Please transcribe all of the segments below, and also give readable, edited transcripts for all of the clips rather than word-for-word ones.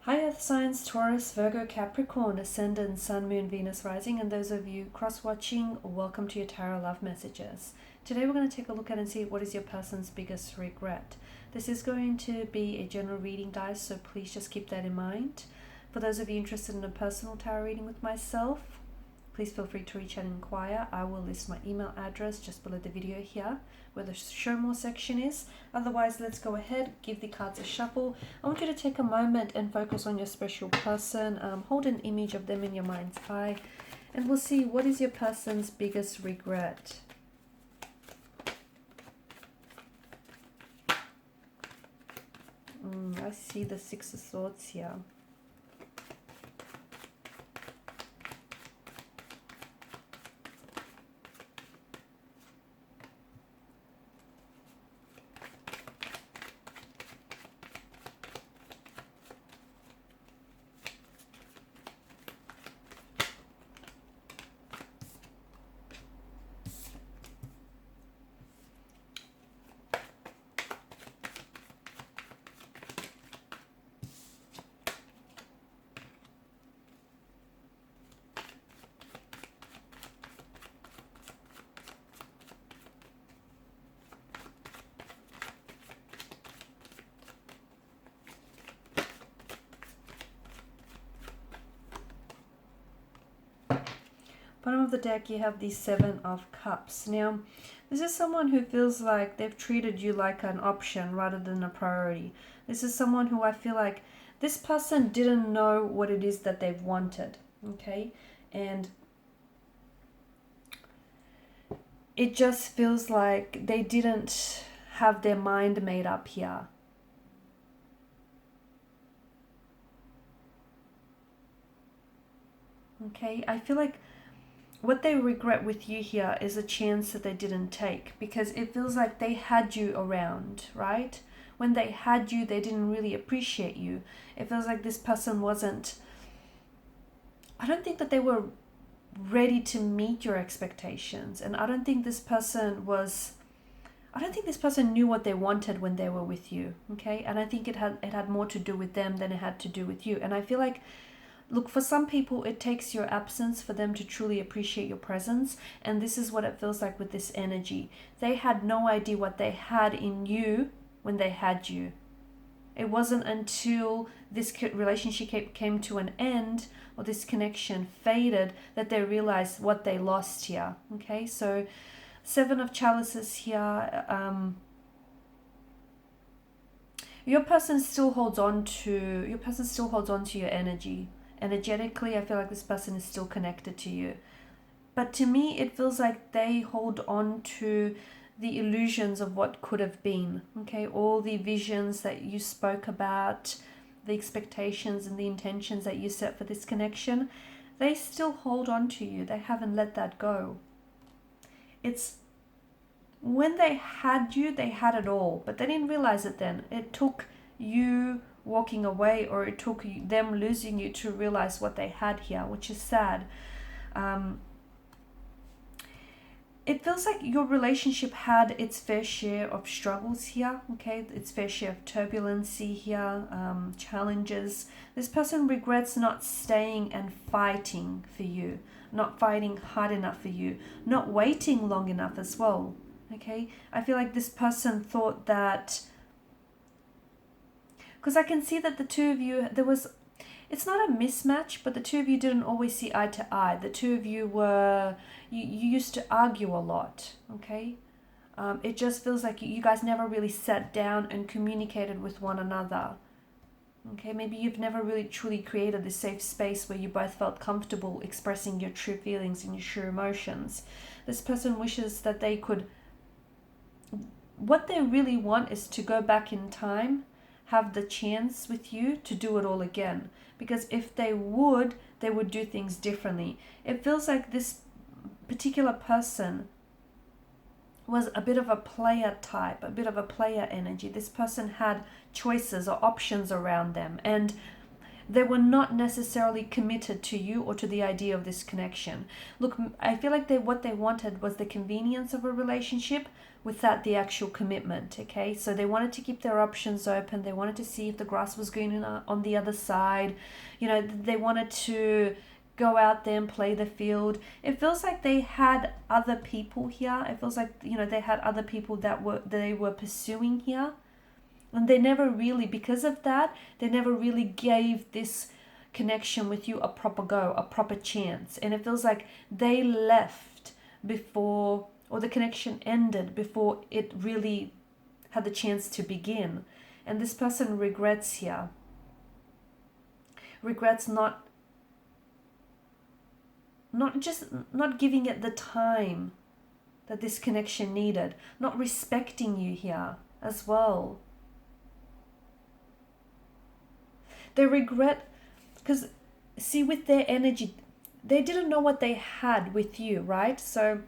Hi Earth signs, Taurus, Virgo, Capricorn, Ascendant, Sun, Moon, Venus, Rising, and those of you cross-watching, welcome to your Tarot Love Messages. Today we're going to take a look at and see what is your person's biggest regret. This is going to be a general reading, guys, so please just keep that in mind. For those of you interested in a personal tarot reading with myself, please feel free to reach out and inquire. I will list my email address just below the video here, where the show more section is. Otherwise, let's go ahead, give the cards a shuffle. I want you to take a moment and focus on your special person. Hold an image of them in your mind's eye, and we'll see what is your person's biggest regret. I see the Six of Swords here. Bottom of the deck, you have the Seven of Cups. Now, this is someone who feels like they've treated you like an option rather than a priority. This is someone who I feel like this person didn't know what it is that they've wanted, okay? And it just feels like they didn't have their mind made up here. Okay, I feel like what they regret with you here is a chance that they didn't take, because it feels like they had you around, right? When they had you, they didn't really appreciate you. It feels like this person wasn't, I don't think that they were ready to meet your expectations. And I don't think this person knew what they wanted when they were with you, okay? And I think it had more to do with them than it had to do with you. And I feel like, look, for some people, it takes your absence for them to truly appreciate your presence. And this is what it feels like with this energy. They had no idea what they had in you when they had you. It wasn't until this relationship came to an end, or this connection faded, that they realized what they lost here. Okay, so Seven of Chalices here. Your person still holds on to your energy. Energetically, I feel like this person is still connected to you. But to me, it feels like they hold on to the illusions of what could have been. Okay, all the visions that you spoke about, the expectations and the intentions that you set for this connection, they still hold on to you. They haven't let that go. It's when they had you, they had it all, but they didn't realize it then. It took you walking away, or it took them losing you, to realize what they had here, which is sad. It feels like your relationship had its fair share of struggles here, okay? Its fair share of turbulency here, challenges. This person regrets not staying and fighting for you, not fighting hard enough for you, not waiting long enough as well, okay? I feel like this person thought that, because I can see that the two of you, it's not a mismatch, but the two of you didn't always see eye to eye. The two of you you used to argue a lot, okay? It just feels like you guys never really sat down and communicated with one another, okay? Maybe you've never really truly created this safe space where you both felt comfortable expressing your true feelings and your true emotions. This person wishes that they could, what they really want is to go back in time, have the chance with you to do it all again. Because if they would do things differently. It feels like this particular person was a bit of a player type, a bit of a player energy. This person had choices or options around them. And they were not necessarily committed to you or to the idea of this connection. Look, I feel like what they wanted was the convenience of a relationship without the actual commitment, okay? So they wanted to keep their options open. They wanted to see if the grass was green on the other side. You know, they wanted to go out there and play the field. It feels like they had other people here. It feels like, you know, they had other people that they were pursuing here. And they never really, because of that, they never really gave this connection with you a proper go, a proper chance. And it feels like they left before, or the connection ended before it really had the chance to begin. And this person regrets here. Regrets not giving it the time that this connection needed. Not respecting you here as well. They regret, because see, with their energy, they didn't know what they had with you, right? So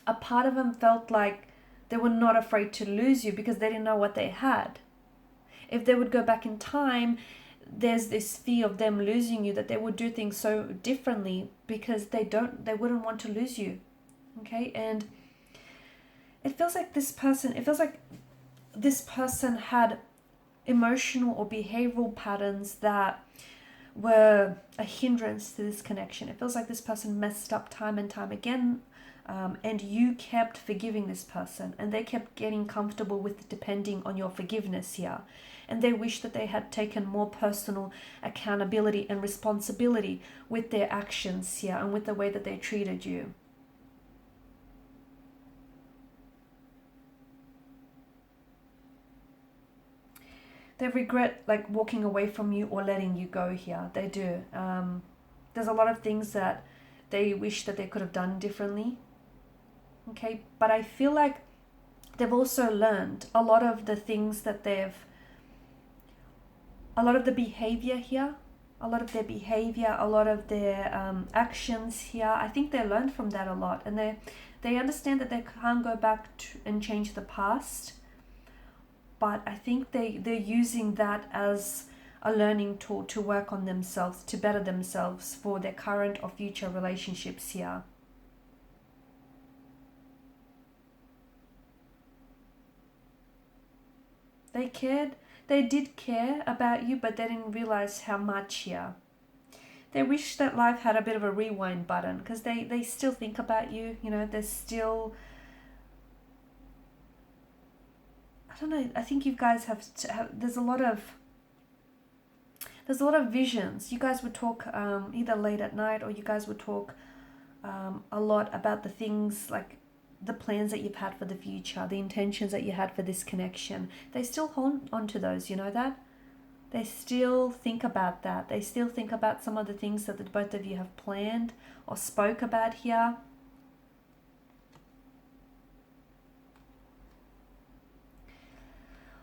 a part of them felt like they were not afraid to lose you because they didn't know what they had. If they would go back in time, there's this fear of them losing you, that they would do things so differently because they wouldn't want to lose you. Okay? And it feels like this person had emotional or behavioral patterns that were a hindrance to this connection. It feels like this person messed up time and time again, and you kept forgiving this person, and they kept getting comfortable with depending on your forgiveness here. And they wish that they had taken more personal accountability and responsibility with their actions here and with the way that they treated you. They regret like walking away from you or letting you go here. They do. There's a lot of things that they wish that they could have done differently. Okay, but I feel like they've also learned a lot of the things that a lot of the behavior here, a lot of their behavior, a lot of their actions here. I think they learned from that a lot, and they understand that they can't go back and change the past. But I think they're using that as a learning tool to work on themselves, to better themselves for their current or future relationships here. They did care about you, but they didn't realize how much here. They wish that life had a bit of a rewind button, because they still think about you, you know, they're still... I don't know, I think you guys have there's a lot of visions. You guys would talk either late at night, or you guys would talk a lot about the things, like the plans that you've had for the future, the intentions that you had for this connection. They still hold on to those, you know that? They still think about that. They still think about some of the things that the both of you have planned or spoke about here.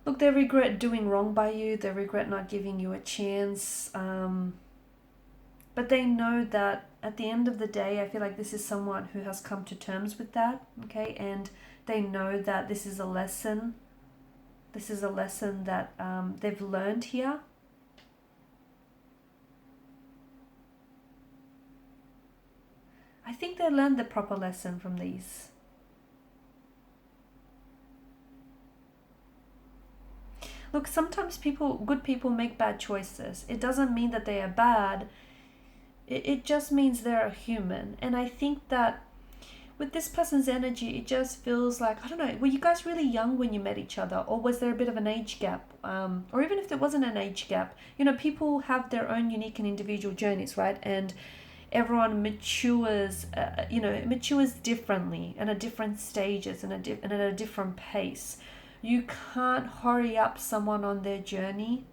Look, they regret doing wrong by you. They regret not giving you a chance. But they know that at the end of the day, I feel like this is someone who has come to terms with that, okay? And they know that this is a lesson. This is a lesson that they've learned here. I think they learned the proper lesson from these. Look, sometimes good people make bad choices. It doesn't mean that they are bad. It just means they're a human. And I think that with this person's energy, it just feels like, I don't know, were you guys really young when you met each other? Or was there a bit of an age gap? Or even if there wasn't an age gap, you know, people have their own unique and individual journeys, right? And everyone matures, matures differently and at different stages and at a different pace. You can't hurry up someone on their journey,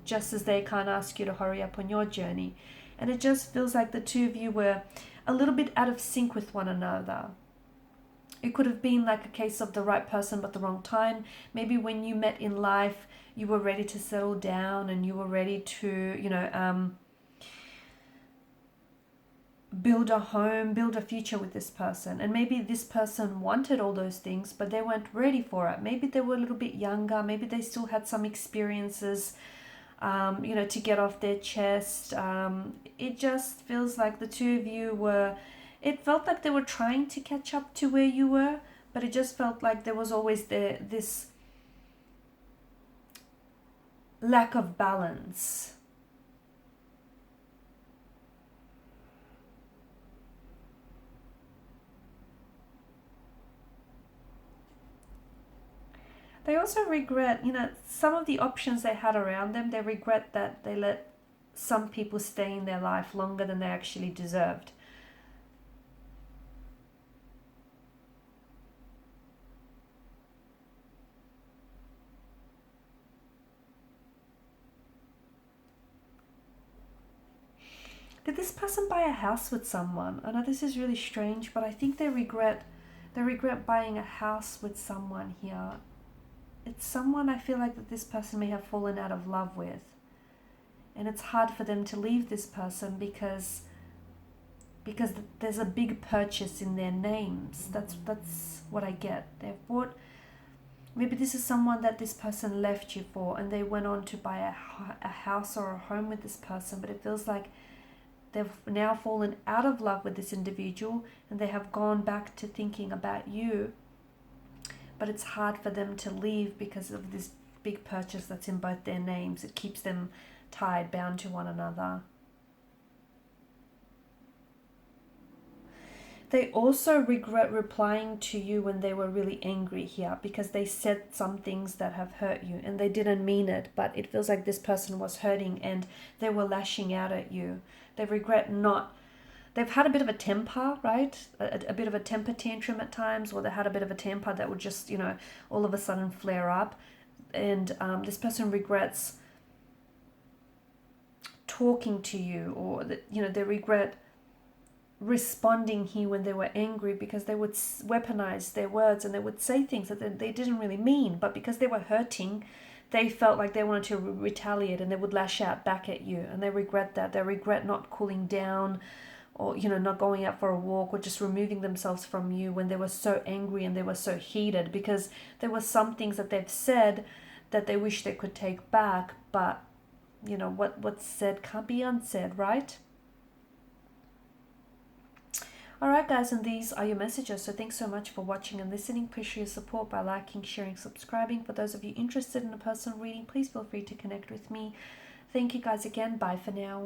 just as they can't ask you to hurry up on your journey. And it just feels like the two of you were a little bit out of sync with one another. It could have been like a case of the right person but the wrong time. Maybe when you met in life, you were ready to settle down and you were ready to, build a home, build a future with this person. And maybe this person wanted all those things, but they weren't ready for it. Maybe they were a little bit younger. Maybe they still had some experiences you know, to get off their chest. It just feels like the two of you were, it felt like they were trying to catch up to where you were, but it just felt like there was always this lack of balance. They also regret, you know, some of the options they had around them. They regret that they let some people stay in their life longer than they actually deserved. Did this person buy a house with someone? I know this is really strange, but I think they regret buying a house with someone here. It's someone I feel like that this person may have fallen out of love with. And it's hard for them to leave this person because there's a big purchase in their names. That's what I get. They've bought, maybe this is someone that this person left you for, and they went on to buy a house or a home with this person, but it feels like they've now fallen out of love with this individual and they have gone back to thinking about you. But it's hard for them to leave because of this big purchase that's in both their names. It keeps them tied, bound to one another. They also regret replying to you when they were really angry here, because they said some things that have hurt you and they didn't mean it, but it feels like this person was hurting and they were lashing out at you. They regret not, they've had a bit of a temper, right? A bit of a temper tantrum at times, or they had a bit of a temper that would just, you know, all of a sudden flare up. And this person regrets talking to you, or, you know, they regret responding here when they were angry, because they would weaponize their words and they would say things that they didn't really mean, but because they were hurting, they felt like they wanted to retaliate and they would lash out back at you, and they regret that. They regret not cooling down, or, you know, not going out for a walk, or just removing themselves from you when they were so angry and they were so heated, because there were some things that they've said that they wish they could take back, but, you know, what's said can't be unsaid, right? Alright guys, and these are your messages. So thanks so much for watching and listening. Please show your support by liking, sharing, subscribing. For those of you interested in a personal reading, please feel free to connect with me. Thank you guys again. Bye for now.